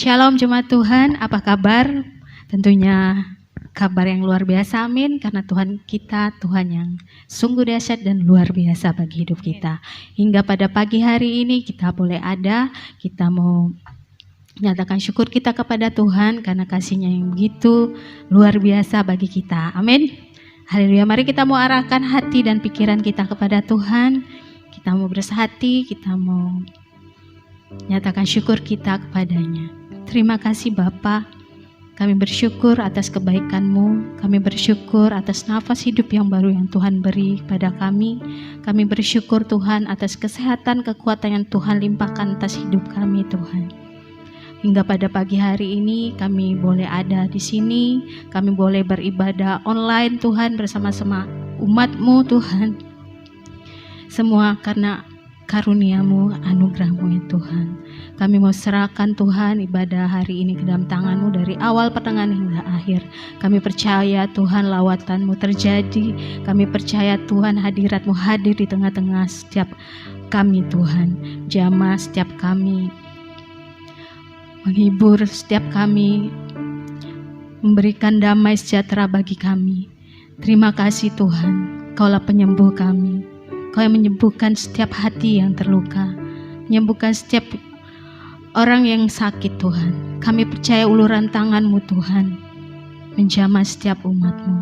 Shalom jemaat Tuhan, apa kabar? Tentunya kabar yang luar biasa, amin. Karena Tuhan kita, Tuhan yang sungguh dahsyat dan luar biasa bagi hidup kita. Hingga pada pagi hari ini kita boleh ada, kita mau menyatakan syukur kita kepada Tuhan karena kasih-Nya yang begitu luar biasa bagi kita, amin. Haleluya, mari kita mau arahkan hati dan pikiran kita kepada Tuhan. Kita mau bersehati, kita mau nyatakan syukur kita kepadanya. Terima kasih Bapa, kami bersyukur atas kebaikan-Mu, kami bersyukur atas nafas hidup yang baru yang Tuhan beri pada kami. Kami bersyukur Tuhan atas kesehatan, kekuatan yang Tuhan limpahkan atas hidup kami Tuhan. Hingga pada pagi hari ini kami boleh ada di sini, kami boleh beribadah online Tuhan bersama-sama umat-Mu Tuhan. Semua karena karunia-Mu, anugerah-Mu ya Tuhan. Kami mau serahkan Tuhan ibadah hari ini ke dalam tangan-Mu dari awal pertengahan hingga akhir. Kami percaya Tuhan lawatan-Mu terjadi. Kami percaya Tuhan hadirat-Mu hadir di tengah-tengah setiap kami Tuhan. Jamah setiap kami, menghibur setiap kami, memberikan damai sejahtera bagi kami. Terima kasih Tuhan, Kaulah penyembuh kami. Kau yang menyembuhkan setiap hati yang terluka, menyembuhkan setiap orang yang sakit Tuhan. Kami percaya uluran tangan-Mu Tuhan, menjamah setiap umat-Mu.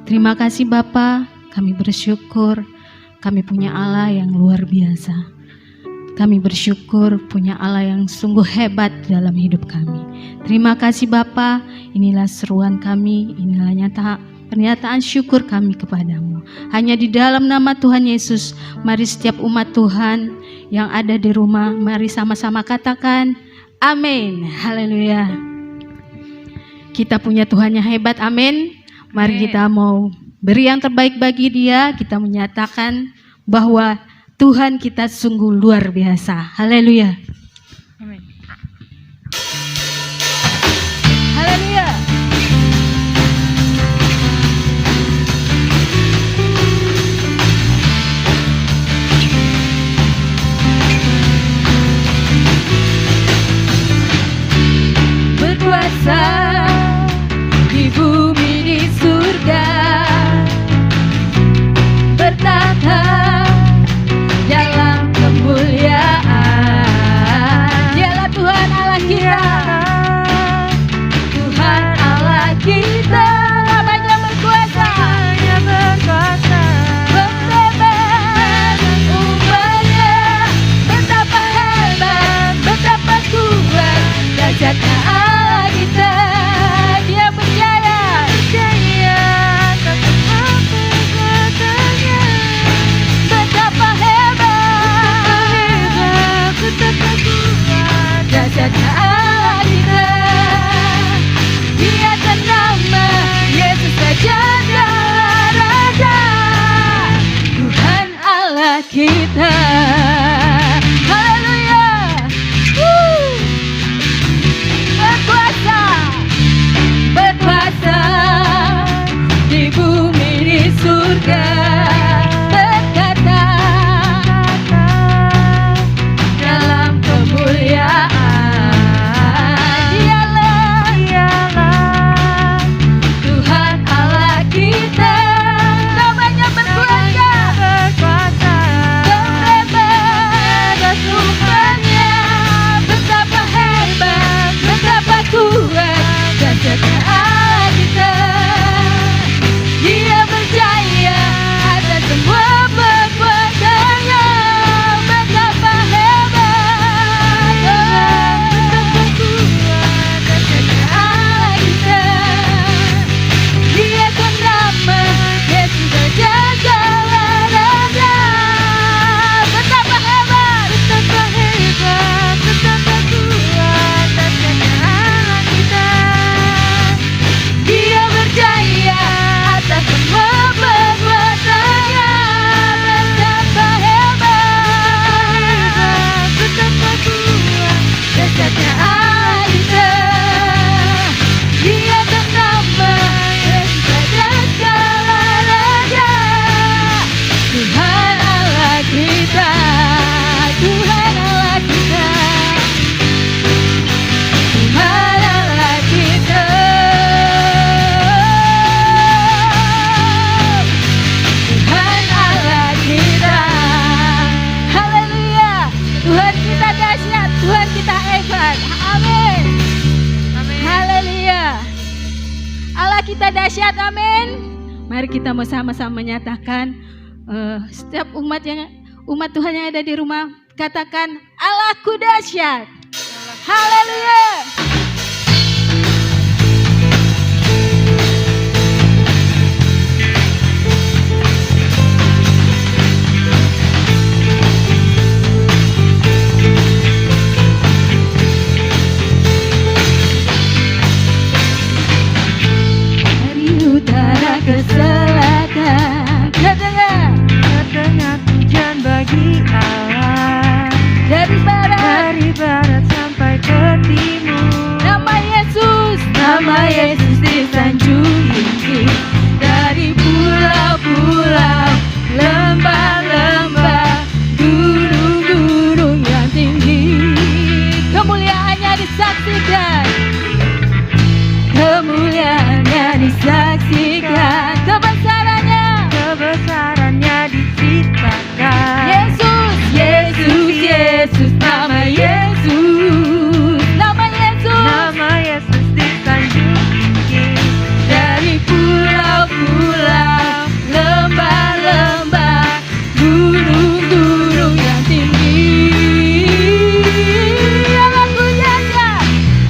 Terima kasih Bapa, kami bersyukur, kami punya Allah yang luar biasa. Kami bersyukur punya Allah yang sungguh hebat dalam hidup kami. Terima kasih Bapa, inilah seruan kami, inilah pernyataan syukur kami kepadamu. Hanya di dalam nama Tuhan Yesus, mari setiap umat Tuhan yang ada di rumah, mari sama-sama katakan amin. Haleluya. Kita punya Tuhan yang hebat, amin. Mari kita mau beri yang terbaik bagi Dia. Kita menyatakan bahwa Tuhan kita sungguh luar biasa. Haleluya. Amin. Haleluya. Berkuasa di bumi di surga, bertata dalam kemuliaan. Dialah Tuhan Allah kita, Tuhan Allah kita, namanya berkuasa, berhebat umatnya, betapa hebat, betapa kuat dahsyatnya Allah kita. Dia berjaya, kita dahsyat, amin. Mari kita mau sama-sama menyatakan, setiap umat Tuhan yang ada di rumah, katakan Allahku dahsyat. Haleluya. Utara ke selatan, terdengar pujian bagi Allah. Dari barat Sampai ke timur, nama Yesus disanjung tinggi. Dari pulau-pulau, lembah-lembah, gunung-gunung yang tinggi, kemuliaannya disaksikan, kebesarannya diceritakan. Yesus, nama Yesus disanjung tinggi. dari pulau-pulau, lembah-lembah, gunung-gunung yang tinggi.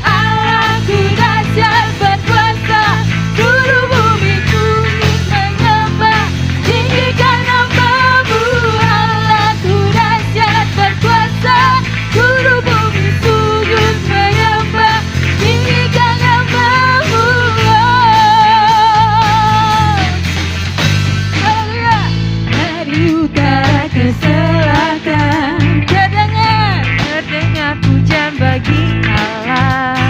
Allahku dahsyat berkuasa, seluruh bumi tunduk menyembah, tinggikan nama-Mu. Allahku dahsyat berkuasa, seluruh bumi sujud menyembah, tinggikan nama-Mu. Haleluya. Dari utara ke selatan, Terdengar pujian bagi Allah.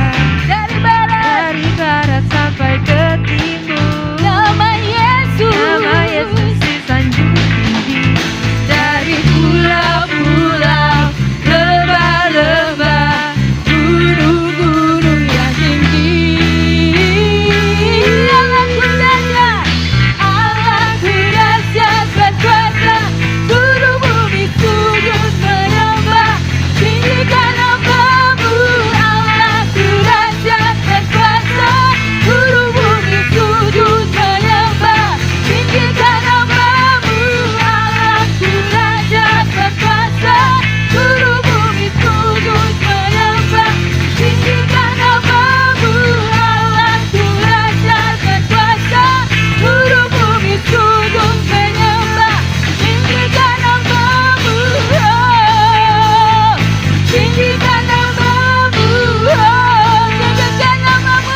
dari barat Dari barat sampai ke timur, nama Yesus disanjung tinggi. dari pulau-pulau, lembah-lembah, gunung-gunung yang tinggi. Allahku dahsyat berkuasa, seluruh bumi sujud menyembah, tinggikan nama-Mu. Allahku dahsyat berkuasa, seluruh bumi sujud menyembah, tinggikan nama-Mu. Allahku dahsyat berkuasa, seluruh bumi sujud menyembah, tinggikan nama-Mu. Allahku dahsyat berkuasa, seluruh bumi sujud menyembah, tinggikan nama-Mu. Tinggikan nama-Mu.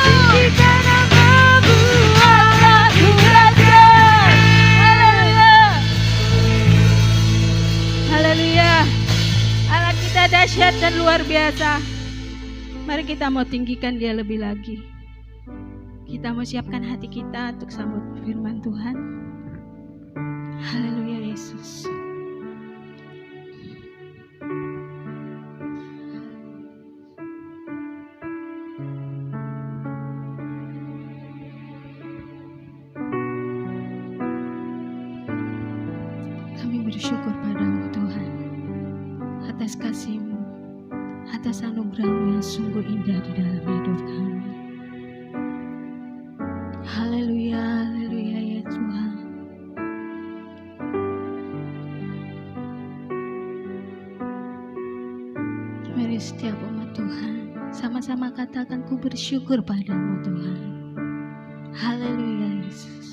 Tinggikan nama-Mu. Allahku dahsyat. Haleluya. Haleluya. Allah kita dahsyat dan luar biasa. Mari kita mau tinggikan Dia lebih lagi. Kita mau siapkan hati kita untuk sambut firman Tuhan. Haleluya Yesus. Kami bersyukur padamu Tuhan, atas kasih-Mu, atas anugerah-Mu yang sungguh indah di dalam hidup kami. Haleluya, haleluya ya Tuhan. Mari setiap umat Tuhan sama-sama katakan, ku bersyukur padamu Tuhan. Haleluya Yesus.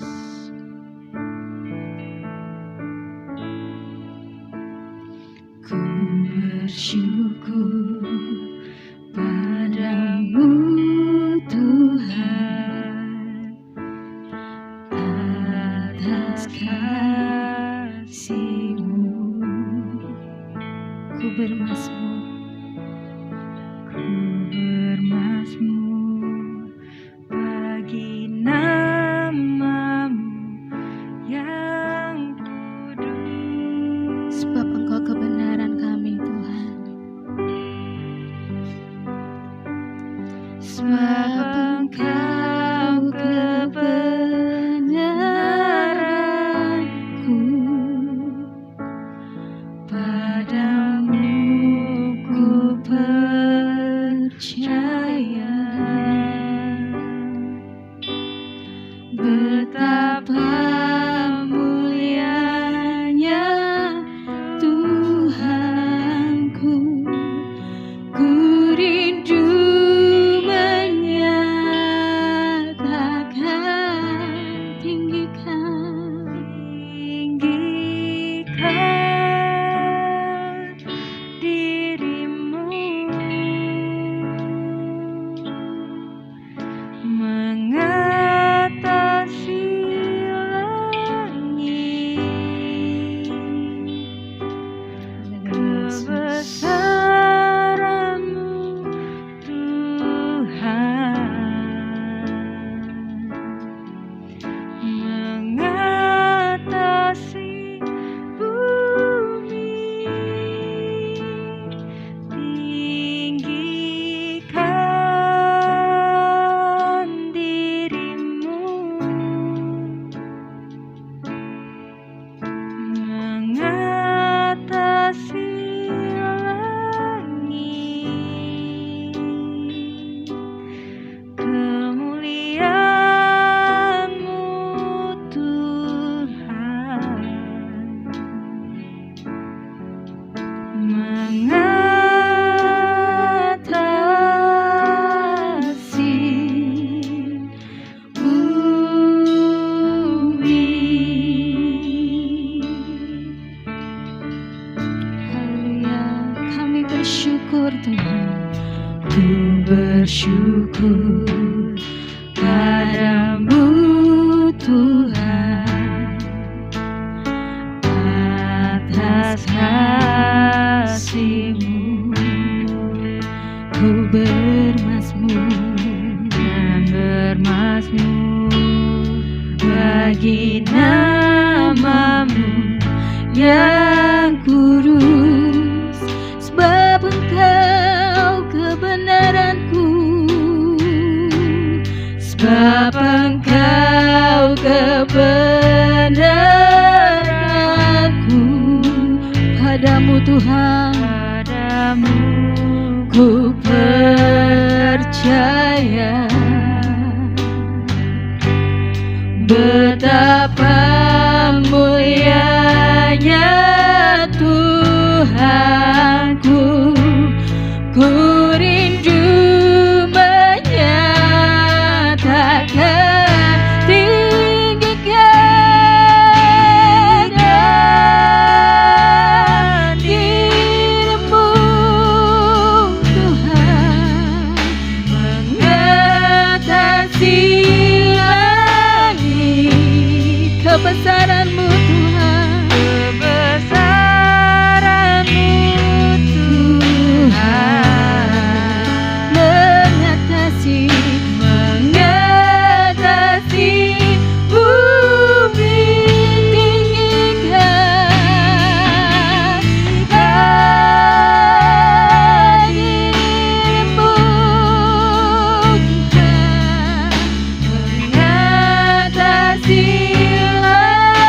Ku bersyukur padamu Tuhan, atas kasih-Mu. Ku bermazmur, bagi nama-Mu yang kudus. sebab Engkau kebenaran kami Tuhan. mengatasi langit. Kebesaran-Mu Tuhan mengatasi bumi. Tinggikan diri-Mu mengatasi langit. Kemuliaan-Mu Tuhan mengatasi bumi. Haleluya, kami bersyukur Tuhan. Ku bersyukur padamu Tuhan atas kasih-Mu. Ku bermazmur Dan bermazmur bagi nama-Mu yang kudus, sebab Engkau kebenaranku, sebab Engkau kebenaranku. Padamu Tuhan, padamu ku percaya. Betapa mulianya Tuhanku, ku rindu menyatakan tinggikan diri-Mu Tuhan mengatasi langit. Kebesaran-Mu Tuhan, kebesaran-Mu Tuhan mengatasi bumi. Tinggikan diri-Mu Tuhan mengatasi langit.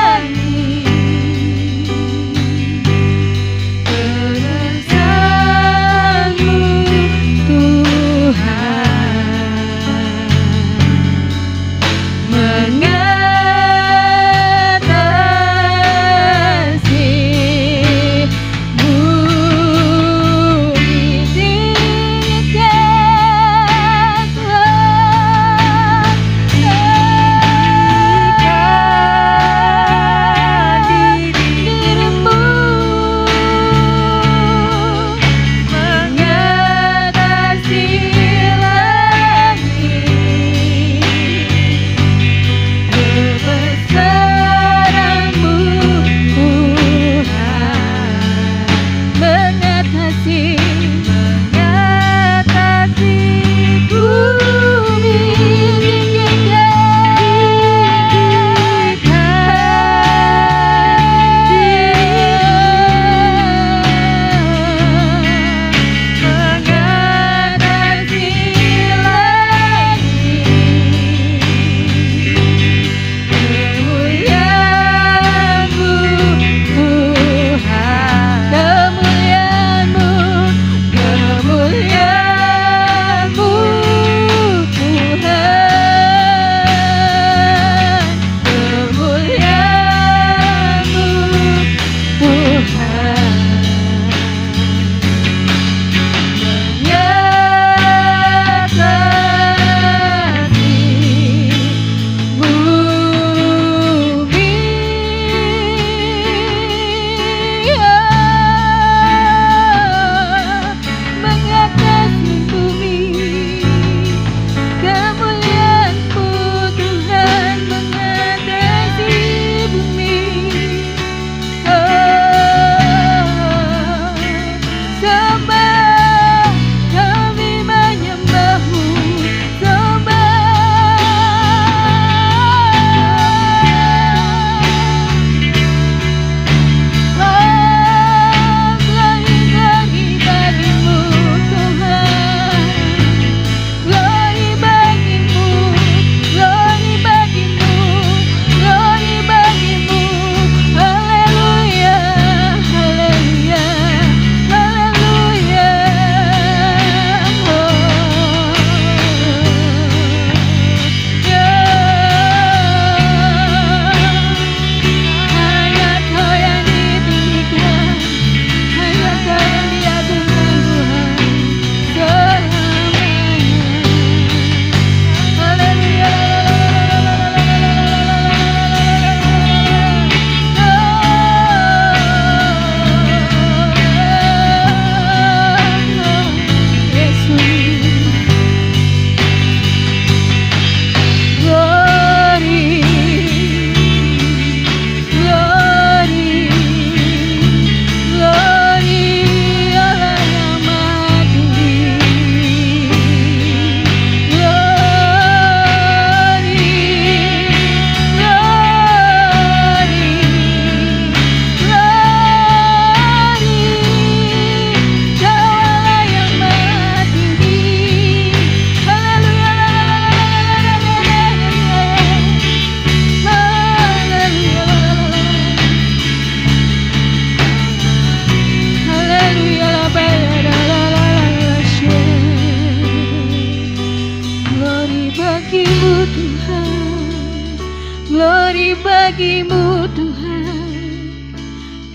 Glory bagimu Tuhan,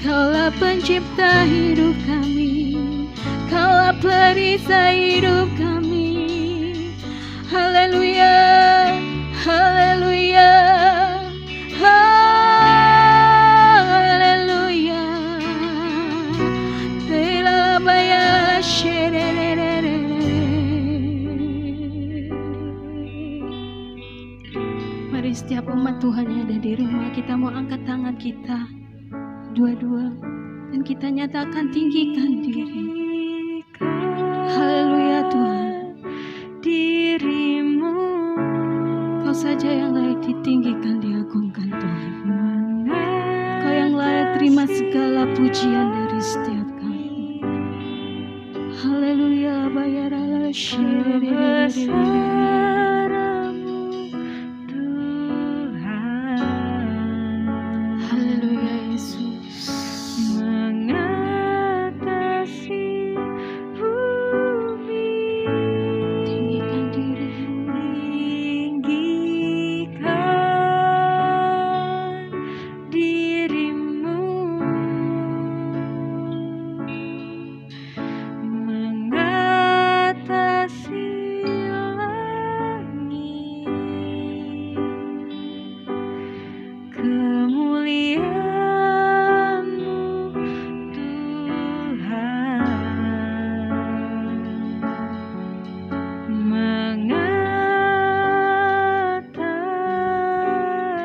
Kaulah pencipta hidup kami, Kaulah perisai hidup kami. Haleluya, haleluya, haleluya. Telabaya shererere. Mari setiap umat Tuhan yang ada di rumah, kita mau angkat tangan kita dua-dua dan kita nyatakan, tinggikan diri. Haleluya Tuhan, dirimu Kau saja yang layak ditinggikan, diagungkan Tuhan. Kau yang layak terima segala pujian dari setiap kami. Haleluya, bayarlah Kebesaramu Tuhan, haleluya Yesus. mengatasi bumi, Tinggikan dirimu, tinggikan dirimu, mengatasi langit, kemuliaan-Mu Tuhan,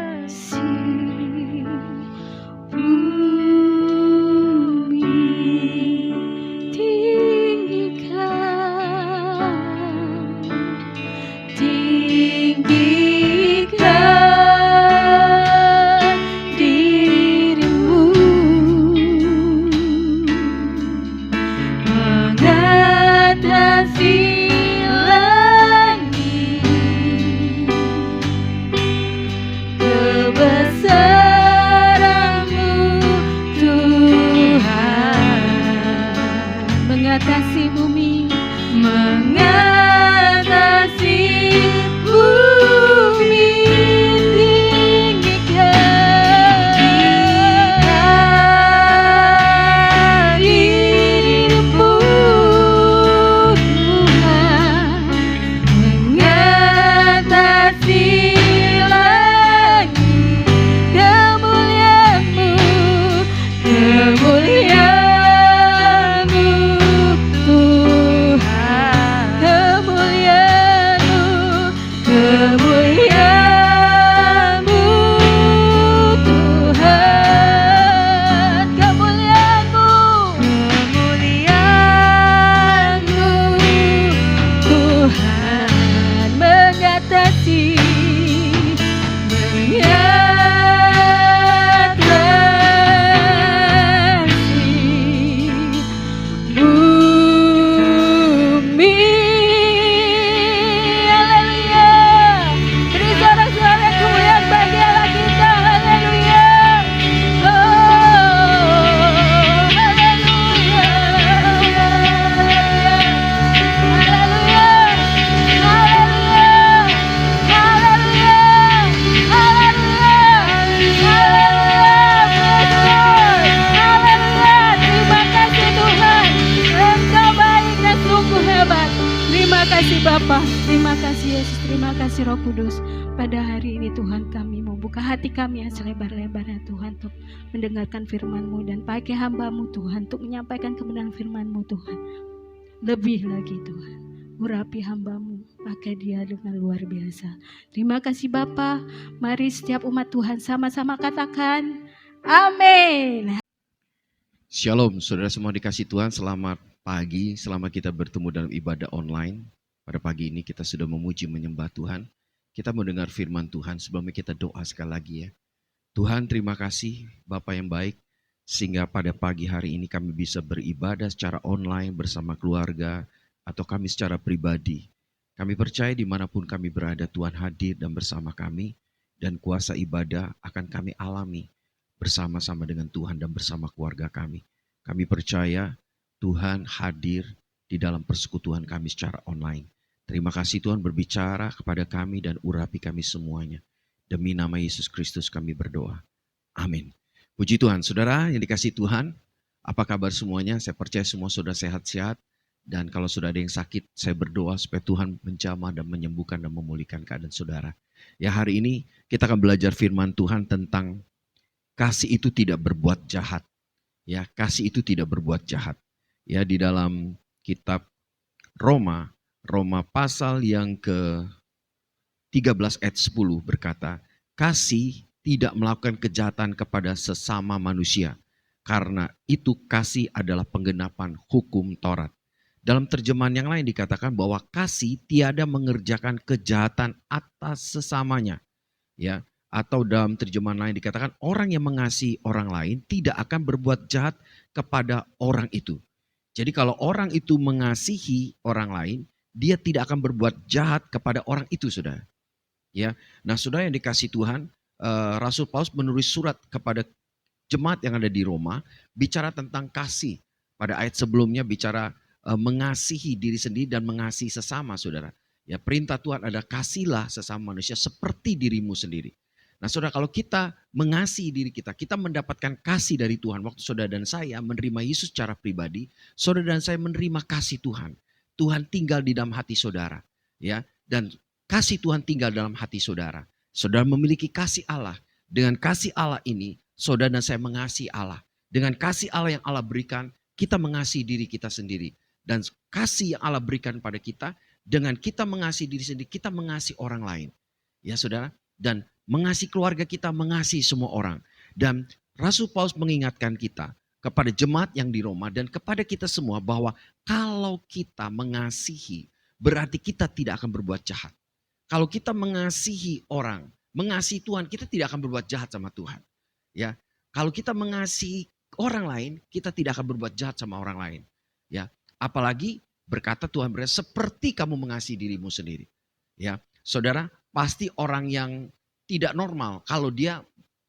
mengatasi bumi tinggikan, tinggikan dirimu, mengatasi langit, kebesaran-Mu Tuhan, mengatasi bumi, mengatasi bumi, tinggikan dirimu Tuhan, mengatasi langit, kemuliaan-Mu, kemuliaan-Mu Tuhan, kemuliaan-Mu, kemuliaan-Mu Tuhan, kemuliaan-Mu, kemuliaan-Mu Tuhan, mengatasi bumi. Haleluya. Beri sorak-sorai kemuliaan bagi Allah kita. Haleluya. Oh, haleluya. Haleluya. Haleluya. Haleluya. Haleluya. Haleluya. Terima kasih Tuhan, Engkau baik dan sungguh hebat. Terima kasih Bapa, terima kasih Yesus, terima kasih Roh Kudus. Pada hari ini Tuhan, kami mau buka hati kami yang selebar-lebarnya Tuhan, untuk mendengarkan firman-Mu, dan pakai hamba-Mu Tuhan untuk menyampaikan kebenaran firman-Mu Tuhan. Lebih lagi Tuhan, urapi hamba-Mu, pakai dia dengan luar biasa. Terima kasih Bapa. Mari setiap umat Tuhan sama-sama katakan amin. Shalom, saudara semua dikasih Tuhan, selamat pagi, selama kita bertemu dalam ibadah online. Pada pagi ini kita sudah memuji menyembah Tuhan. Kita mau dengar firman Tuhan, sebelumnya kita doa sekali lagi ya. Tuhan, terima kasih Bapa yang baik, sehingga pada pagi hari ini kami bisa beribadah secara online bersama keluarga, atau kami secara pribadi. Kami percaya dimanapun kami berada, Tuhan hadir dan bersama kami, dan kuasa ibadah akan kami alami bersama-sama dengan Tuhan dan bersama keluarga kami. Kami percaya Tuhan hadir di dalam persekutuan kami secara online. Terima kasih Tuhan berbicara kepada kami dan urapi kami semuanya. Demi nama Yesus Kristus kami berdoa. Amin. Puji Tuhan, saudara yang dikasihi Tuhan. Apa kabar semuanya? Saya percaya semua sudah sehat-sehat. Dan kalau sudah ada yang sakit, saya berdoa supaya Tuhan menjamah dan menyembuhkan dan memulihkan keadaan saudara. Ya, hari ini kita akan belajar firman Tuhan tentang kasih itu tidak berbuat jahat. Ya, kasih itu tidak berbuat jahat. Ya, di dalam kitab Roma pasal yang ke-13 ayat 10 berkata, kasih tidak melakukan kejahatan kepada sesama manusia, karena itu kasih adalah penggenapan hukum Taurat. Dalam terjemahan yang lain dikatakan bahwa kasih tiada mengerjakan kejahatan atas sesamanya. Ya, atau dalam terjemahan lain dikatakan orang yang mengasihi orang lain tidak akan berbuat jahat kepada orang itu. Jadi kalau orang itu mengasihi orang lain, dia tidak akan berbuat jahat kepada orang itu, saudara. Ya, nah saudara yang dikasihi Tuhan, Rasul Paulus menulis surat kepada jemaat yang ada di Roma, bicara tentang kasih. Pada ayat sebelumnya bicara mengasihi diri sendiri dan mengasihi sesama, saudara. Ya, perintah Tuhan ada kasihlah sesama manusia seperti dirimu sendiri. Nah saudara, kalau kita mengasihi diri kita, kita mendapatkan kasih dari Tuhan. Waktu saudara dan saya menerima Yesus secara pribadi, saudara dan saya menerima kasih Tuhan. Tuhan tinggal di dalam hati saudara. Ya, dan kasih Tuhan tinggal dalam hati saudara. Saudara memiliki kasih Allah. Dengan kasih Allah ini, saudara dan saya mengasihi Allah. Dengan kasih Allah yang Allah berikan, kita mengasihi diri kita sendiri. Dan kasih yang Allah berikan pada kita, dengan kita mengasihi diri sendiri, kita mengasihi orang lain. Ya saudara, dan mengasihi keluarga kita, mengasihi semua orang. Dan Rasul Paulus mengingatkan kita kepada jemaat yang di Roma dan kepada kita semua bahwa kalau kita mengasihi, berarti kita tidak akan berbuat jahat. Kalau kita mengasihi orang, mengasihi Tuhan, kita tidak akan berbuat jahat sama Tuhan. Ya, kalau kita mengasihi orang lain, kita tidak akan berbuat jahat sama orang lain. Ya, apalagi berkata Tuhan berkata, seperti kamu mengasihi dirimu sendiri. Ya, saudara, pasti orang yang tidak normal kalau dia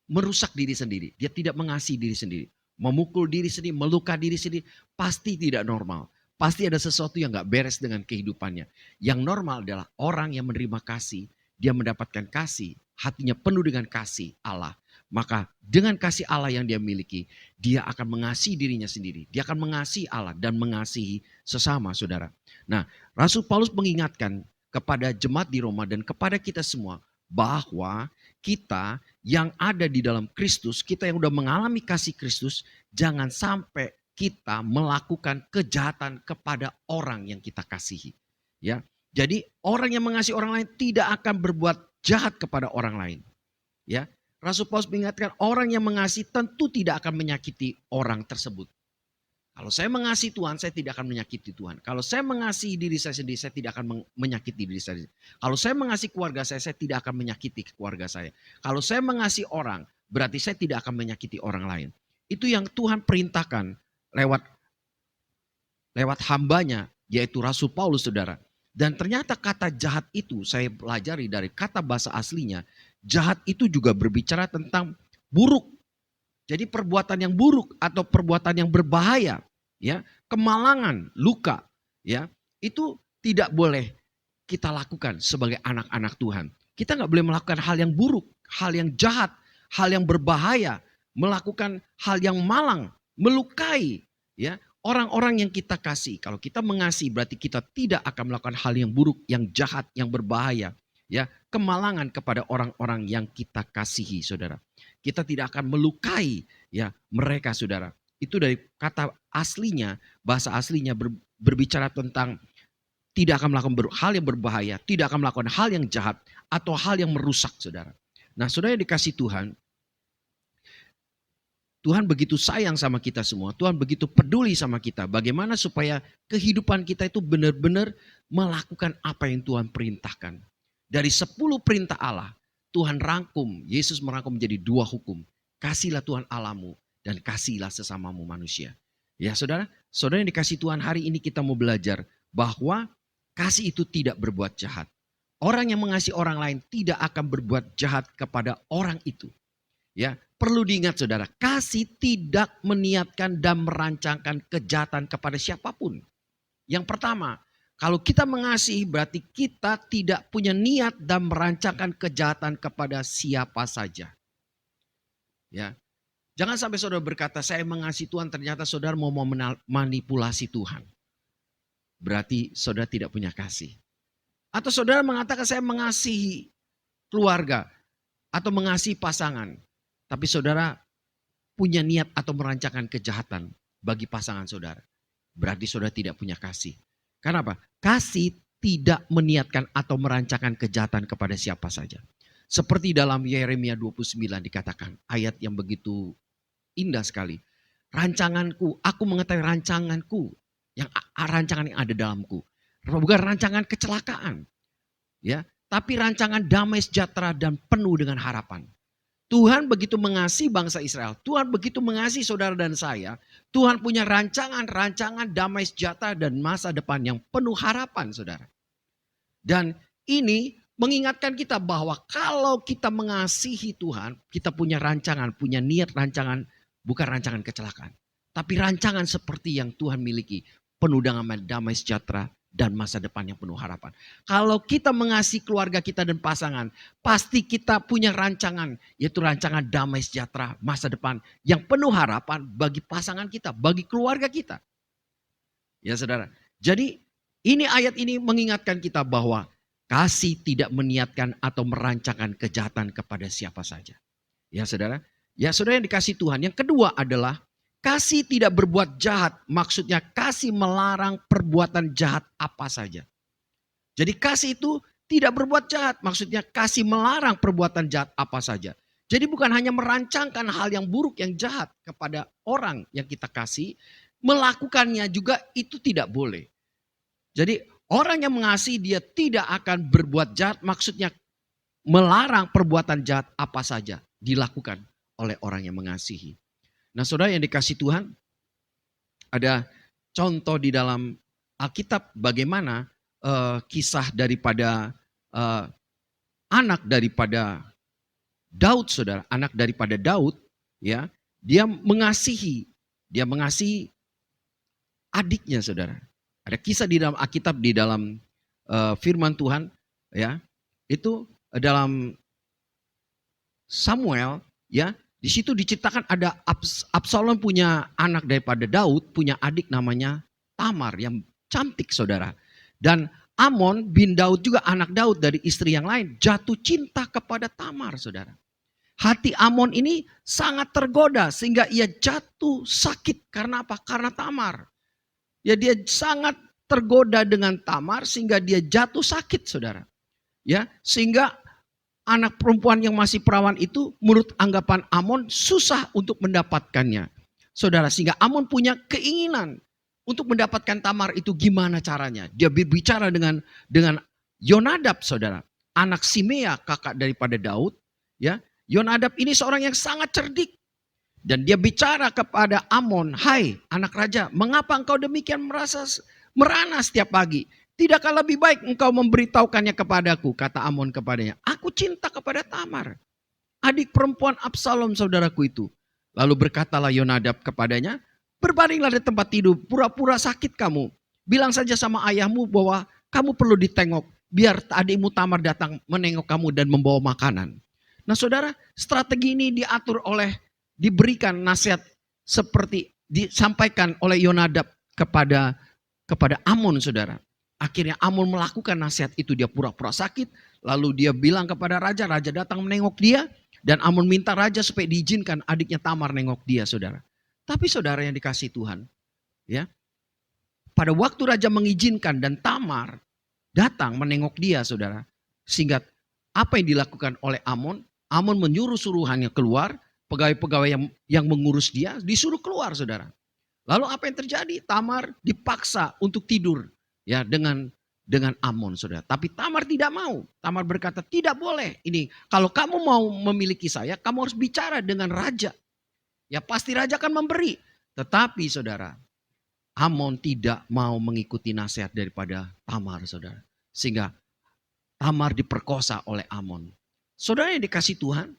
merusak diri sendiri, dia tidak mengasihi diri sendiri, memukul diri sendiri, melukai diri sendiri, pasti tidak normal. Pasti ada sesuatu yang gak beres dengan kehidupannya. Yang normal adalah orang yang menerima kasih, dia mendapatkan kasih, hatinya penuh dengan kasih Allah. Maka dengan kasih Allah yang dia miliki, dia akan mengasihi dirinya sendiri. Dia akan mengasihi Allah dan mengasihi sesama, saudara. Nah, Rasul Paulus mengingatkan kepada jemaat di Roma dan kepada kita semua bahwa kita yang ada di dalam Kristus, kita yang udah mengalami kasih Kristus, jangan sampai kita melakukan kejahatan kepada orang yang kita kasihi. Ya, jadi orang yang mengasihi orang lain tidak akan berbuat jahat kepada orang lain. Ya, Rasul Paulus mengingatkan orang yang mengasihi tentu tidak akan menyakiti orang tersebut. Kalau saya mengasihi Tuhan, saya tidak akan menyakiti Tuhan. Kalau saya mengasihi diri saya sendiri, saya tidak akan menyakiti diri saya sendiri. Kalau saya mengasihi keluarga saya tidak akan menyakiti keluarga saya. Kalau saya mengasihi orang, berarti saya tidak akan menyakiti orang lain. Itu yang Tuhan perintahkan lewat hambanya, yaitu Rasul Paulus, saudara. Dan ternyata kata jahat itu, saya pelajari dari kata bahasa aslinya, jahat itu juga berbicara tentang buruk. Jadi perbuatan yang buruk atau perbuatan yang berbahaya, ya, kemalangan, luka, ya, itu tidak boleh kita lakukan sebagai anak-anak Tuhan. Kita nggak boleh melakukan hal yang buruk, hal yang jahat, hal yang berbahaya, melakukan hal yang malang, melukai, ya, orang-orang yang kita kasih. Kalau kita mengasihi, berarti kita tidak akan melakukan hal yang buruk, yang jahat, yang berbahaya, ya, kemalangan kepada orang-orang yang kita kasihi, saudara. Kita tidak akan melukai, ya, mereka, saudara. Itu dari kata aslinya, bahasa aslinya berbicara tentang tidak akan melakukan hal yang berbahaya, tidak akan melakukan hal yang jahat atau hal yang merusak, saudara. Nah, saudara yang dikasih Tuhan, Tuhan begitu sayang sama kita semua. Tuhan begitu peduli sama kita. Bagaimana supaya kehidupan kita itu benar-benar melakukan apa yang Tuhan perintahkan. Dari 10 perintah Allah, Tuhan rangkum, Yesus merangkum menjadi 2 hukum. Kasihlah Tuhan Allahmu dan kasihlah sesamamu manusia. Ya saudara, saudara yang dikasih Tuhan, hari ini kita mau belajar bahwa kasih itu tidak berbuat jahat. Orang yang mengasihi orang lain tidak akan berbuat jahat kepada orang itu. Ya, perlu diingat saudara, kasih tidak meniatkan dan merancangkan kejahatan kepada siapapun. Yang pertama, Kalau kita mengasihi berarti kita tidak punya niat dan merancangkan kejahatan kepada siapa saja. Ya. Jangan sampai saudara berkata saya mengasihi Tuhan ternyata saudara mau manipulasi Tuhan. Berarti saudara tidak punya kasih. Atau saudara mengatakan saya mengasihi keluarga atau mengasihi pasangan. Tapi saudara punya niat atau merancangkan kejahatan bagi pasangan saudara. Berarti saudara tidak punya kasih. Kenapa? Kasih tidak meniatkan atau merancangkan kejahatan kepada siapa saja. Seperti dalam Yeremia 29 dikatakan, ayat yang begitu indah sekali. Rancanganku, aku mengetahui rancanganku, rancangan yang ada dalamku. Bukan rancangan kecelakaan. Ya, tapi rancangan damai sejahtera dan penuh dengan harapan. Tuhan begitu mengasihi bangsa Israel. Tuhan begitu mengasihi saudara dan saya. Tuhan punya rancangan damai sejahtera dan masa depan yang penuh harapan saudara. Dan ini mengingatkan kita bahwa kalau kita mengasihi Tuhan, kita punya rancangan, punya niat rancangan, bukan rancangan kecelakaan. Tapi rancangan seperti yang Tuhan miliki, penuh dengan damai sejahtera dan masa depan yang penuh harapan. Kalau kita mengasihi keluarga kita dan pasangan, pasti kita punya rancangan, yaitu rancangan damai sejahtera, masa depan yang penuh harapan bagi pasangan kita, bagi keluarga kita. Ya saudara, jadi ini ayat ini mengingatkan kita bahwa kasih tidak meniatkan atau merancangkan kejahatan kepada siapa saja. Ya saudara yang dikasihi Tuhan. Yang kedua adalah kasih tidak berbuat jahat, maksudnya kasih melarang perbuatan jahat apa saja. Jadi kasih itu tidak berbuat jahat, maksudnya kasih melarang perbuatan jahat apa saja. Jadi bukan hanya merancangkan hal yang buruk, yang jahat kepada orang yang kita kasih, melakukannya juga itu tidak boleh. Jadi orang yang mengasihi dia tidak akan berbuat jahat, maksudnya melarang perbuatan jahat apa saja dilakukan oleh orang yang mengasihi. Nah saudara yang dikasihi Tuhan, ada contoh di dalam Alkitab bagaimana kisah daripada anak daripada Daud saudara. Anak daripada Daud ya, dia mengasihi adiknya saudara. Ada kisah di dalam Alkitab, di dalam firman Tuhan ya, itu dalam Samuel ya. Di situ diceritakan ada Absalom punya anak daripada Daud, punya adik namanya Tamar yang cantik saudara. Dan Amnon bin Daud juga anak Daud dari istri yang lain jatuh cinta kepada Tamar saudara. Hati Amnon ini sangat tergoda sehingga ia jatuh sakit. Karena apa? Karena Tamar. Ya dia sangat tergoda dengan Tamar sehingga dia jatuh sakit saudara. Ya, sehingga anak perempuan yang masih perawan itu menurut anggapan Amnon susah untuk mendapatkannya. Saudara, sehingga Amnon punya keinginan untuk mendapatkan Tamar itu gimana caranya. Dia berbicara dengan Yonadab saudara. Anak Simea kakak daripada Daud. Ya, Yonadab ini seorang yang sangat cerdik. Dan dia bicara kepada Amnon, hai anak raja, mengapa engkau demikian merana setiap pagi? Tidakkah lebih baik engkau memberitahukannya kepadaku, kata Amnon kepadanya. Aku cinta kepada Tamar, adik perempuan Absalom saudaraku itu. Lalu berkatalah Yonadab kepadanya, berbaringlah di tempat tidur, pura-pura sakit kamu. Bilang saja sama ayahmu bahwa kamu perlu ditengok, biar adikmu Tamar datang menengok kamu dan membawa makanan. Nah saudara, strategi ini diberikan nasihat seperti disampaikan oleh Yonadab kepada Amnon saudara. Akhirnya Amnon melakukan nasihat itu, dia pura-pura sakit. Lalu dia bilang kepada raja, raja datang menengok dia. Dan Amnon minta raja supaya diizinkan adiknya Tamar nengok dia saudara. Tapi saudara yang dikasihi Tuhan. Ya, pada waktu raja mengizinkan dan Tamar datang menengok dia saudara. Sehingga apa yang dilakukan oleh Amnon? Amnon menyuruh suruhannya keluar. Pegawai-pegawai yang mengurus dia disuruh keluar saudara. Lalu apa yang terjadi? Tamar dipaksa untuk tidur. Ya dengan Amnon saudara. Tapi Tamar tidak mau. Tamar berkata tidak boleh. Ini kalau kamu mau memiliki saya, kamu harus bicara dengan raja. Ya pasti raja akan memberi. Tetapi saudara, Amnon tidak mau mengikuti nasihat daripada Tamar saudara. Sehingga Tamar diperkosa oleh Amnon. Saudara yang dikasihi Tuhan,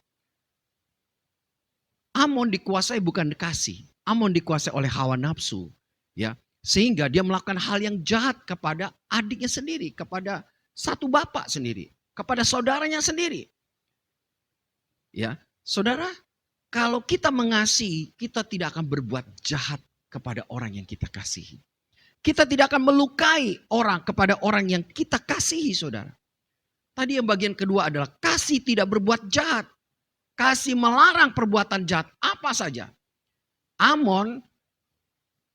Amnon dikuasai bukan dikasih. Amnon dikuasai oleh hawa nafsu. Ya. Sehingga dia melakukan hal yang jahat kepada adiknya sendiri, kepada satu bapak sendiri, kepada saudaranya sendiri. Ya, saudara, kalau kita mengasihi, kita tidak akan berbuat jahat kepada orang yang kita kasihi. Kita tidak akan melukai orang kepada orang yang kita kasihi, saudara. Tadi yang bagian kedua adalah kasih tidak berbuat jahat. Kasih melarang perbuatan jahat apa saja. Amon,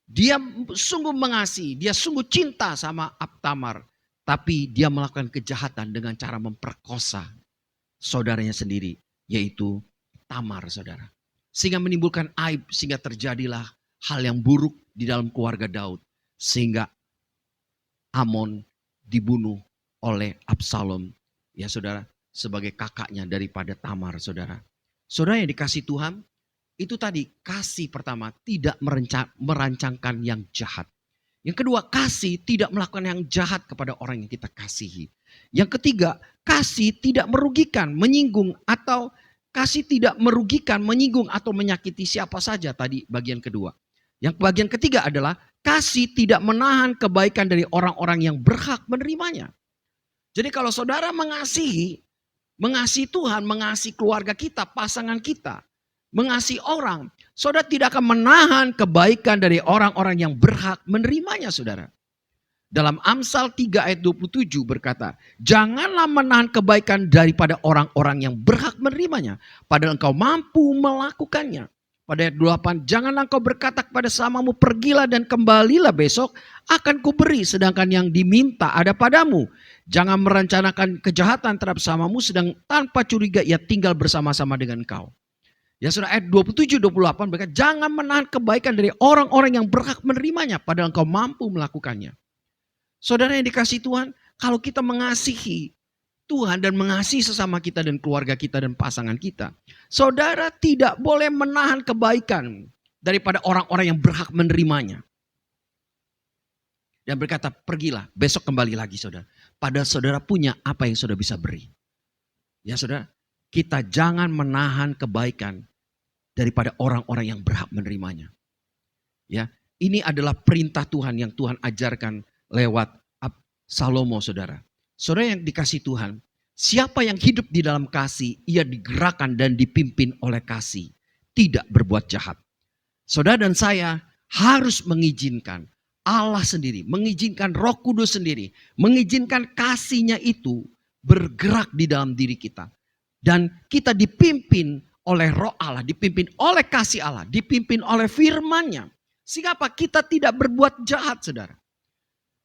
dia sungguh mengasihi, dia sungguh cinta sama Tamar. Tapi dia melakukan kejahatan dengan cara memperkosa saudaranya sendiri, yaitu Tamar, saudara. Sehingga menimbulkan aib, sehingga terjadilah hal yang buruk di dalam keluarga Daud. Sehingga Amon dibunuh oleh Absalom, ya saudara, sebagai kakaknya daripada Tamar, saudara. Saudara yang dikasih Tuhan, itu tadi kasih pertama tidak merancangkan yang jahat. Yang kedua, kasih tidak melakukan yang jahat kepada orang yang kita kasihi. Yang ketiga, kasih tidak merugikan, menyinggung, atau kasih tidak merugikan, menyinggung, atau menyakiti siapa saja tadi bagian kedua. Yang bagian ketiga adalah kasih tidak menahan kebaikan dari orang-orang yang berhak menerimanya. Jadi kalau saudara mengasihi Tuhan, mengasihi keluarga kita, pasangan kita, mengasihi orang, saudara tidak akan menahan kebaikan dari orang-orang yang berhak menerimanya, saudara. Dalam Amsal 3 ayat 27 berkata, janganlah menahan kebaikan daripada orang-orang yang berhak menerimanya, padahal engkau mampu melakukannya. Pada ayat 28, janganlah engkau berkata kepada samamu, pergilah dan kembalilah besok, akan kuberi sedangkan yang diminta ada padamu. Jangan merencanakan kejahatan terhadap samamu, sedang tanpa curiga ia tinggal bersama-sama dengan engkau. Ya sudah, ayat 27-28 berkata, jangan menahan kebaikan dari orang-orang yang berhak menerimanya, padahal engkau mampu melakukannya. Saudara yang dikasihi Tuhan, kalau kita mengasihi Tuhan dan mengasihi sesama kita dan keluarga kita dan pasangan kita, saudara tidak boleh menahan kebaikan daripada orang-orang yang berhak menerimanya. Dan berkata, pergilah, besok kembali lagi saudara. Padahal saudara punya apa yang saudara bisa beri. Ya saudara, kita jangan menahan kebaikan daripada orang-orang yang berhak menerimanya. Ya, ini adalah perintah Tuhan yang Tuhan ajarkan lewat Salomo, saudara. Saudara yang dikasihi Tuhan, siapa yang hidup di dalam kasih, ia digerakkan dan dipimpin oleh kasih, tidak berbuat jahat. Saudara dan saya harus mengizinkan Allah sendiri, mengizinkan Roh Kudus sendiri, mengizinkan kasih-Nya itu bergerak di dalam diri kita. Dan kita dipimpin oleh Roh Allah, dipimpin oleh kasih Allah, dipimpin oleh firman-Nya. Sehingga apa? Kita tidak berbuat jahat, saudara.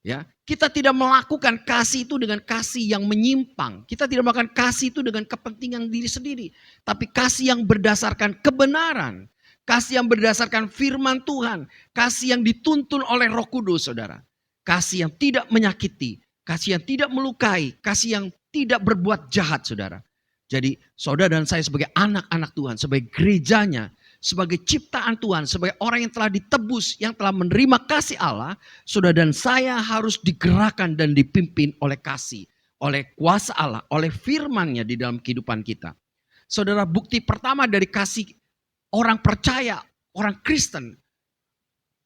Ya, kita tidak melakukan kasih itu dengan kasih yang menyimpang. Kita tidak melakukan kasih itu dengan kepentingan diri sendiri. Tapi kasih yang berdasarkan kebenaran. Kasih yang berdasarkan firman Tuhan. Kasih yang dituntun oleh Roh Kudus, saudara. Kasih yang tidak menyakiti. Kasih yang tidak melukai. Kasih yang tidak berbuat jahat, saudara. Jadi saudara dan saya sebagai anak-anak Tuhan, sebagai gerejanya, sebagai ciptaan Tuhan, sebagai orang yang telah ditebus, yang telah menerima kasih Allah, saudara dan saya harus digerakkan dan dipimpin oleh kasih, oleh kuasa Allah, oleh firman-Nya di dalam kehidupan kita. Saudara, bukti pertama dari kasih orang percaya, orang Kristen,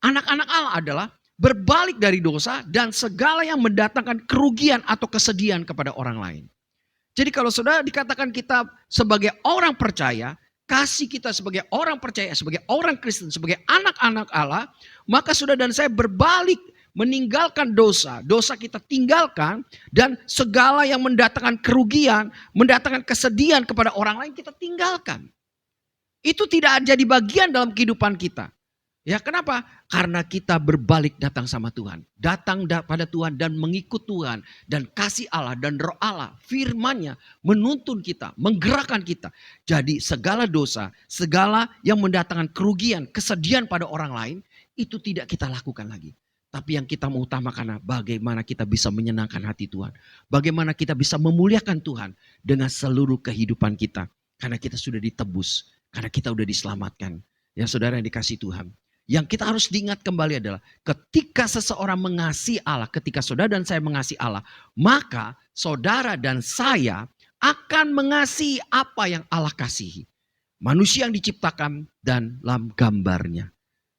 anak-anak Allah adalah berbalik dari dosa dan segala yang mendatangkan kerugian atau kesedihan kepada orang lain. Jadi kalau saudara dikatakan kita sebagai orang percaya, kasih kita sebagai orang percaya, sebagai orang Kristen, sebagai anak-anak Allah, maka saudara dan saya berbalik meninggalkan dosa. Dosa kita tinggalkan dan segala yang mendatangkan kerugian, mendatangkan kesedihan kepada orang lain kita tinggalkan. Itu tidak jadi bagian dalam kehidupan kita. Ya, kenapa? Karena kita berbalik datang sama Tuhan. Datang pada Tuhan dan mengikut Tuhan. Dan kasih Allah dan Roh Allah, firman-Nya menuntun kita, menggerakkan kita. Jadi segala dosa, segala yang mendatangkan kerugian, kesedihan pada orang lain, itu tidak kita lakukan lagi. Tapi yang kita mau utamakan bagaimana kita bisa menyenangkan hati Tuhan. Bagaimana kita bisa memuliakan Tuhan dengan seluruh kehidupan kita. Karena kita sudah ditebus, karena kita sudah diselamatkan. Ya saudara yang dikasihi Tuhan. Yang kita harus diingat kembali adalah ketika seseorang mengasihi Allah, ketika saudara dan saya mengasihi Allah, maka saudara dan saya akan mengasihi apa yang Allah kasihi. Manusia yang diciptakan dan dalam gambar-Nya.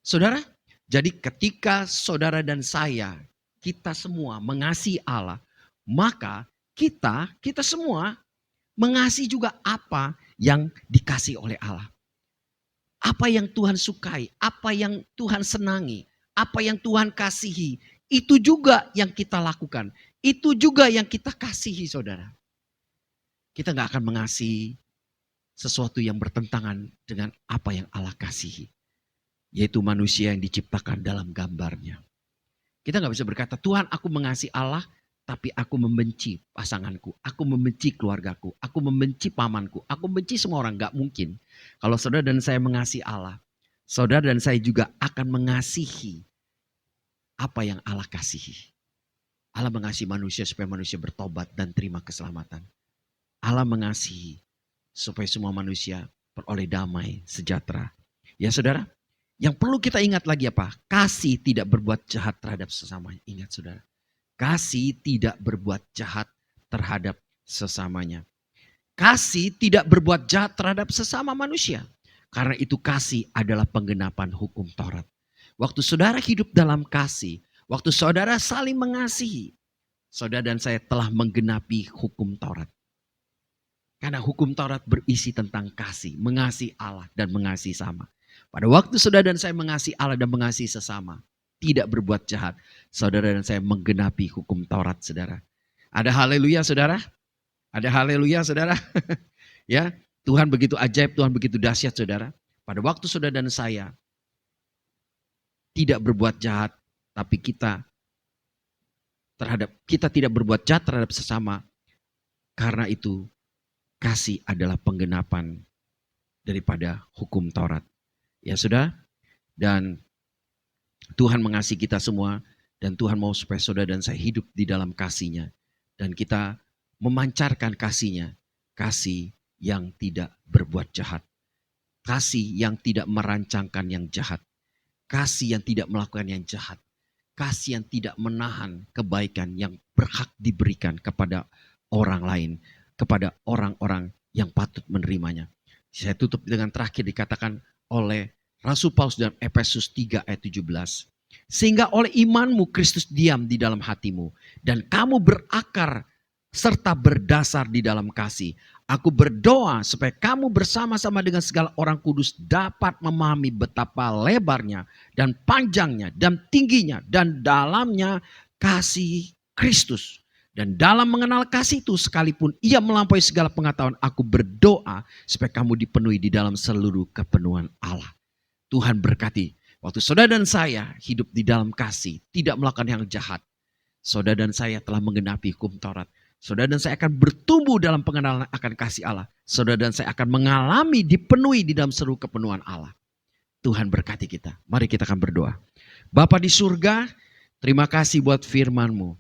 Saudara, Jadi ketika saudara dan saya, kita semua mengasihi Allah, maka kita semua mengasihi juga apa yang dikasih oleh Allah. Apa yang Tuhan sukai, apa yang Tuhan senangi, apa yang Tuhan kasihi, itu juga yang kita lakukan. Itu juga yang kita kasihi, saudara. Kita gak akan mengasihi sesuatu yang bertentangan dengan apa yang Allah kasihi. Yaitu manusia yang diciptakan dalam gambarnya. Kita gak bisa berkata, Tuhan aku mengasihi Allah, tapi aku membenci pasanganku, aku membenci keluargaku, aku membenci pamanku, aku membenci semua orang. Gak mungkin. Kalau saudara dan saya mengasihi Allah, saudara dan saya juga akan mengasihi apa yang Allah kasihi. Allah mengasihi manusia supaya manusia bertobat dan terima keselamatan. Allah mengasihi supaya semua manusia beroleh damai, sejahtera. Ya saudara, yang perlu kita ingat lagi apa? Kasih tidak berbuat jahat terhadap sesamanya. Ingat saudara. Kasih tidak berbuat jahat terhadap sesamanya. Kasih tidak berbuat jahat terhadap sesama manusia. Karena itu kasih adalah penggenapan hukum Taurat. Waktu saudara hidup dalam kasih, waktu saudara saling mengasihi, saudara dan saya telah menggenapi hukum Taurat. Karena hukum Taurat berisi tentang kasih, mengasihi Allah dan mengasihi sama. Pada waktu saudara dan saya mengasihi Allah dan mengasihi sesama, tidak berbuat jahat, saudara dan saya menggenapi hukum Taurat, saudara. Ada haleluya, saudara? Ada haleluya, saudara? Ya, Tuhan begitu ajaib, Tuhan begitu dahsyat, saudara. Pada waktu saudara dan saya tidak berbuat jahat, tapi kita tidak berbuat jahat terhadap sesama. Karena itu kasih adalah penggenapan daripada hukum Taurat. Ya, saudara? Dan Tuhan mengasihi kita semua dan Tuhan mau supaya saudara dan saya hidup di dalam kasih-Nya. Dan kita memancarkan kasih-Nya. Kasih yang tidak berbuat jahat. Kasih yang tidak merancangkan yang jahat. Kasih yang tidak melakukan yang jahat. Kasih yang tidak menahan kebaikan yang berhak diberikan kepada orang lain. Kepada orang-orang yang patut menerimanya. Saya tutup dengan terakhir dikatakan oleh Rasul Paulus dalam Efesus 3 ayat 17. Sehingga oleh imanmu Kristus diam di dalam hatimu. Dan kamu berakar serta berdasar di dalam kasih. Aku berdoa supaya kamu bersama-sama dengan segala orang kudus dapat memahami betapa lebarnya dan panjangnya dan tingginya dan dalamnya kasih Kristus. Dan dalam mengenal kasih itu sekalipun ia melampaui segala pengetahuan, aku berdoa supaya kamu dipenuhi di dalam seluruh kepenuhan Allah. Tuhan berkati. Waktu saudara dan saya hidup di dalam kasih, tidak melakukan yang jahat. Saudara dan saya telah menggenapi hukum Taurat. Saudara dan saya akan bertumbuh dalam pengenalan akan kasih Allah. Saudara dan saya akan mengalami dipenuhi di dalam seluruh kepenuhan Allah. Tuhan berkati kita. Mari kita akan berdoa. Bapa di surga, terima kasih buat firman-Mu.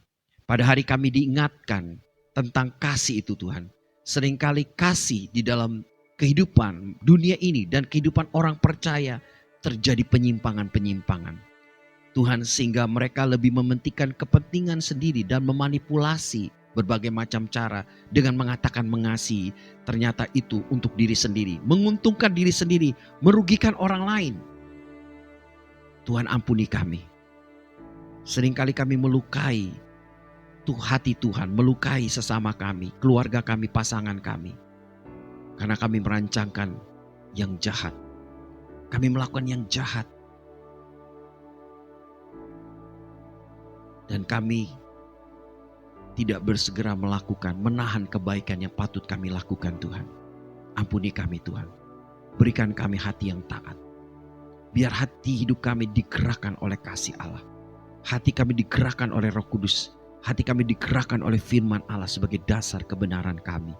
Pada hari kami diingatkan tentang kasih itu Tuhan. Seringkali kasih di dalam kehidupan dunia ini dan kehidupan orang percaya terjadi penyimpangan-penyimpangan. Tuhan, sehingga mereka lebih mementingkan kepentingan sendiri dan memanipulasi berbagai macam cara dengan mengatakan mengasihi. Ternyata itu untuk diri sendiri, menguntungkan diri sendiri, merugikan orang lain. Tuhan ampuni kami. Seringkali kami melukai hati Tuhan, melukai sesama kami, keluarga kami, pasangan kami. Karena kami merancangkan yang jahat. Kami melakukan yang jahat. Dan kami tidak bersegera melakukan, menahan kebaikan yang patut kami lakukan Tuhan. Ampuni kami Tuhan. Berikan kami hati yang taat. Biar hati hidup kami digerakkan oleh kasih Allah. Hati kami digerakkan oleh Roh Kudus. Hati kami digerakkan oleh firman Allah sebagai dasar kebenaran kami.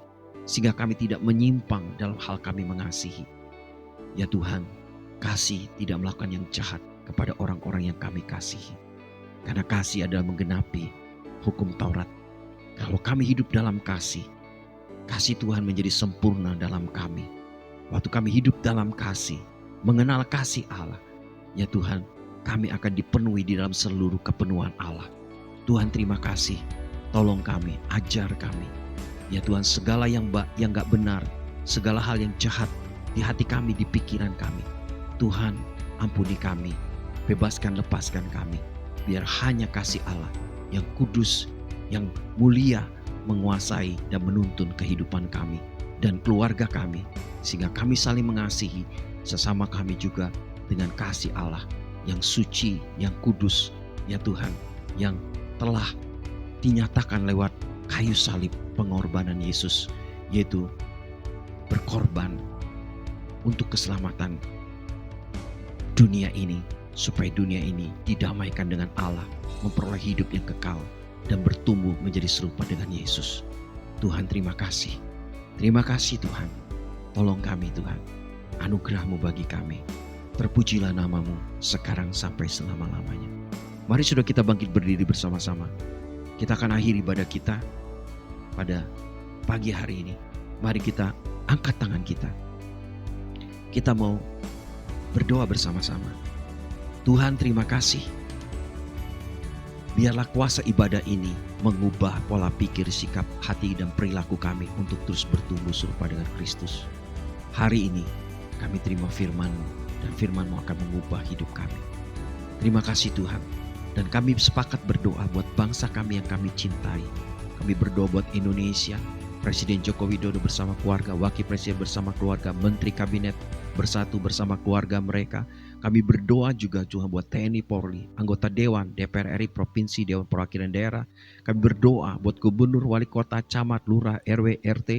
Sehingga kami tidak menyimpang dalam hal kami mengasihi. Ya Tuhan, kasih tidak melakukan yang jahat kepada orang-orang yang kami kasihi. Karena kasih adalah menggenapi hukum Taurat. Kalau kami hidup dalam kasih, kasih Tuhan menjadi sempurna dalam kami. Waktu kami hidup dalam kasih, mengenal kasih Allah, ya Tuhan, kami akan dipenuhi di dalam seluruh kepenuhan Allah. Tuhan terima kasih, tolong kami, ajar kami. Ya Tuhan, segala yang gak benar, segala hal yang jahat di hati kami, di pikiran kami, Tuhan ampuni kami. bebaskan, lepaskan kami. Biar hanya kasih Allah yang kudus, yang mulia menguasai dan menuntun kehidupan kami dan keluarga kami. Sehingga kami saling mengasihi sesama kami juga dengan kasih Allah yang suci, yang kudus, ya Tuhan, yang telah dinyatakan lewat kayu salib pengorbanan Yesus, yaitu berkorban untuk keselamatan dunia ini, supaya dunia ini didamaikan dengan Allah, memperoleh hidup yang kekal dan bertumbuh menjadi serupa dengan Yesus. Tuhan, terima kasih. Terima kasih Tuhan. Tolong kami Tuhan. Anugerah-Mu bagi kami. Terpujilah nama-Mu sekarang sampai selama-lamanya. Mari sudah kita bangkit berdiri bersama-sama. Kita akan akhiri ibadah kita pada pagi hari ini. Mari kita angkat tangan kita. Kita mau berdoa bersama-sama. Tuhan, terima kasih. Biarlah kuasa ibadah ini mengubah pola pikir, sikap, hati, dan perilaku kami untuk terus bertumbuh serupa dengan Kristus. Hari ini kami terima firman-Mu, dan firman-Mu akan mengubah hidup kami. Terima kasih Tuhan. Dan kami sepakat berdoa buat bangsa kami yang kami cintai. Kami berdoa buat Indonesia, Presiden Joko Widodo bersama keluarga, Wakil Presiden bersama keluarga, Menteri Kabinet bersatu bersama keluarga mereka. Kami berdoa juga Tuhan buat TNI Polri, anggota Dewan, DPR RI, Provinsi, Dewan Perwakilan Daerah. Kami berdoa buat Gubernur, Wali Kota, Camat, Lurah, RW, RT,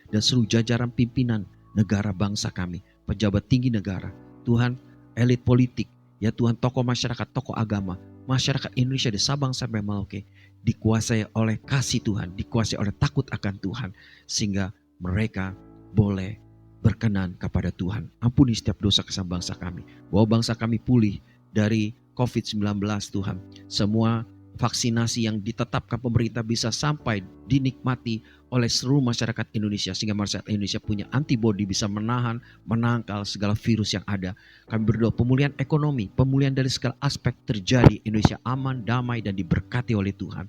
dan seluruh jajaran pimpinan negara bangsa kami, pejabat tinggi negara. Tuhan, elit politik, ya Tuhan, tokoh masyarakat, tokoh agama, masyarakat Indonesia dari Sabang sampai Merauke dikuasai oleh kasih Tuhan, dikuasai oleh takut akan Tuhan, sehingga mereka boleh berkenan kepada Tuhan. Ampuni setiap dosa kesalahan bangsa kami. Bawa bangsa kami pulih dari COVID-19 Tuhan. Semua vaksinasi yang ditetapkan pemerintah bisa sampai dinikmati oleh seluruh masyarakat Indonesia, sehingga masyarakat Indonesia punya antibodi, bisa menahan, menangkal segala virus yang ada. Kami berdoa pemulihan ekonomi, pemulihan dari segala aspek terjadi, Indonesia aman, damai, dan diberkati oleh Tuhan.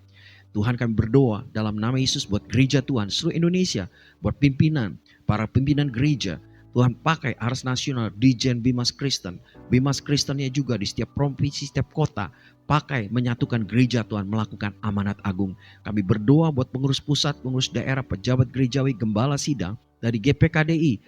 Tuhan, kami berdoa dalam nama Yesus buat gereja Tuhan seluruh Indonesia, buat pimpinan, para pimpinan gereja. Tuhan, pakai Ars Nasional, Dijen Bimas Kristen, Bimas Kristennya juga di setiap provinsi, setiap kota, pakai menyatukan gereja Tuhan, melakukan amanat agung. Kami berdoa buat pengurus pusat, pengurus daerah, pejabat gerejawi, gembala sidang dari GPKDI,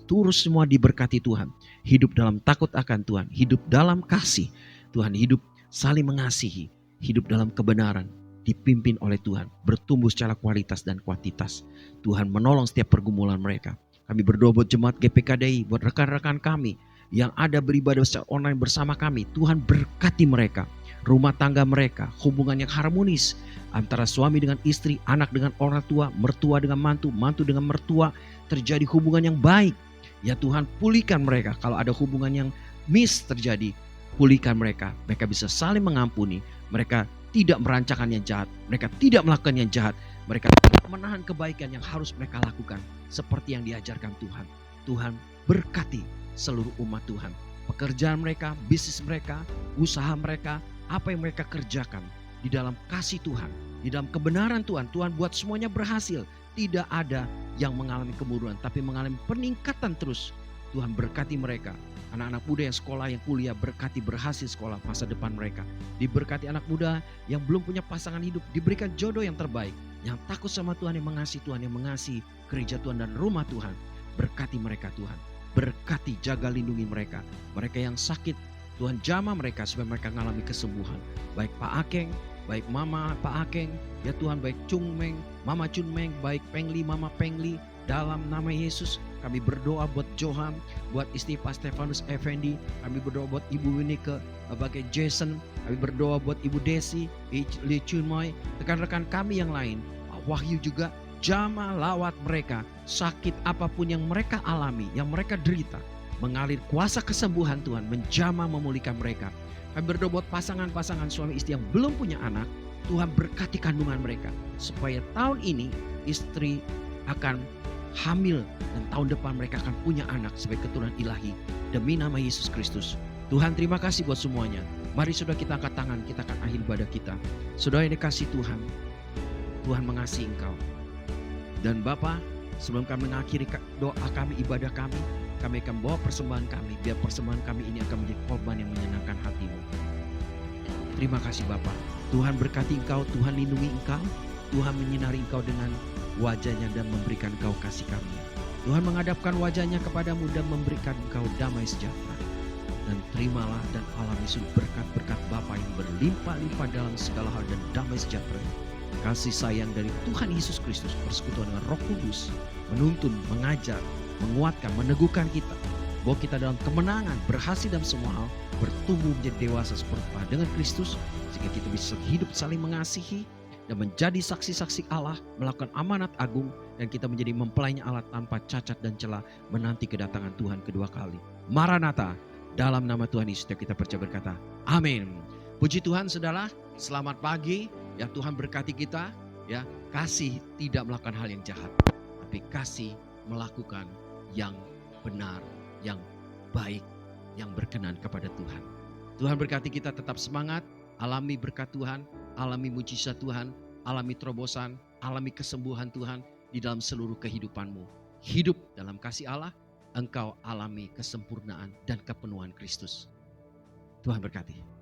terus semua diberkati Tuhan. Hidup dalam takut akan Tuhan, hidup dalam kasih Tuhan, hidup saling mengasihi, hidup dalam kebenaran, dipimpin oleh Tuhan, bertumbuh secara kualitas dan kuantitas. Tuhan menolong setiap pergumulan mereka. Kami berdoa buat jemaat GPKDI, buat rekan-rekan kami yang ada beribadah secara online bersama kami. Tuhan berkati mereka, rumah tangga mereka, hubungan yang harmonis antara suami dengan istri, anak dengan orang tua, mertua dengan mantu, mantu dengan mertua, terjadi hubungan yang baik. Ya Tuhan, pulihkan mereka. Kalau ada hubungan yang terjadi, pulihkan mereka. Mereka bisa saling mengampuni. Mereka tidak merancangkan yang jahat. Mereka tidak melakukan yang jahat. Mereka tidak menahan kebaikan yang harus mereka lakukan, seperti yang diajarkan Tuhan. Tuhan berkati seluruh umat Tuhan. Pekerjaan mereka, bisnis mereka, usaha mereka, apa yang mereka kerjakan di dalam kasih Tuhan, di dalam kebenaran Tuhan. Tuhan buat semuanya berhasil. Tidak ada yang mengalami kemunduran, tapi mengalami peningkatan terus. Tuhan berkati mereka. Anak-anak muda yang sekolah, yang kuliah, berkati berhasil sekolah masa depan mereka. Diberkati anak muda yang belum punya pasangan hidup, diberikan jodoh yang terbaik. Yang takut sama Tuhan, yang mengasihi Tuhan, yang mengasihi gereja Tuhan dan rumah Tuhan. Berkati mereka Tuhan. Berkati, jaga, lindungi mereka. Mereka yang sakit, Tuhan jamah mereka supaya mereka mengalami kesembuhan. Baik Pak Akeng, baik Mama Pak Akeng, ya Tuhan, baik Chung Meng, Mama Chun Meng, baik Pengli, Mama Pengli. Dalam nama Yesus kami berdoa buat Johan, buat istri Pak Stefanus Effendi. Kami berdoa buat Ibu Winike, sebagai Jason. Kami berdoa buat Ibu Desi, Lee Chunmoy, rekan-rekan kami yang lain. Pak Wahyu juga, jamah lawat mereka. Sakit apapun yang mereka alami, yang mereka derita, mengalir kuasa kesembuhan Tuhan, menjamah memulihkan mereka. Kami berdoa buat pasangan-pasangan suami istri yang belum punya anak. Tuhan berkati kandungan mereka, supaya tahun ini istri akan hamil dan tahun depan mereka akan punya anak sebagai keturunan ilahi demi nama Yesus Kristus. Tuhan, terima kasih buat semuanya. Mari sudah kita angkat tangan, kita akan akhir ibadah kita. Saudara yang dikasih Tuhan, Tuhan mengasihi engkau. Dan Bapa, sebelum kami mengakhiri doa kami, ibadah kami akan bawa persembahan kami, biar persembahan kami ini akan menjadi korban yang menyenangkan hati-Mu. Terima kasih Bapa. Tuhan berkati engkau, Tuhan lindungi engkau, Tuhan menyinari engkau dengan wajahnya dan memberikan engkau kasih karunia. Tuhan menghadapkan wajahnya kepadamu dan memberikan engkau damai sejahtera. Dan terimalah dan alami seluruh berkat-berkat Bapa yang berlimpah-limpah dalam segala hal dan damai sejahtera. Kasih sayang dari Tuhan Yesus Kristus, persekutuan dengan Roh Kudus, menuntun, mengajar, menguatkan, meneguhkan kita, bahwa kita dalam kemenangan, berhasil dalam semua hal, bertumbuh menjadi dewasa seperti dengan Kristus, sehingga kita bisa hidup saling mengasihi dan menjadi saksi-saksi Allah, melakukan amanat agung, dan kita menjadi mempelainya Allah tanpa cacat dan celah, menanti kedatangan Tuhan kedua kali. Maranatha, dalam nama Tuhan Yesus kita percaya berkata, amin. Puji Tuhan saudara, selamat pagi. Ya, Tuhan berkati kita. Ya, kasih tidak melakukan hal yang jahat, tapi kasih melakukan yang benar, yang baik, yang berkenan kepada Tuhan. Tuhan berkati kita, tetap semangat, alami berkat Tuhan, alami mujizat Tuhan, alami terobosan, alami kesembuhan Tuhan di dalam seluruh kehidupanmu. Hidup dalam kasih Allah, engkau alami kesempurnaan dan kepenuhan Kristus. Tuhan berkati.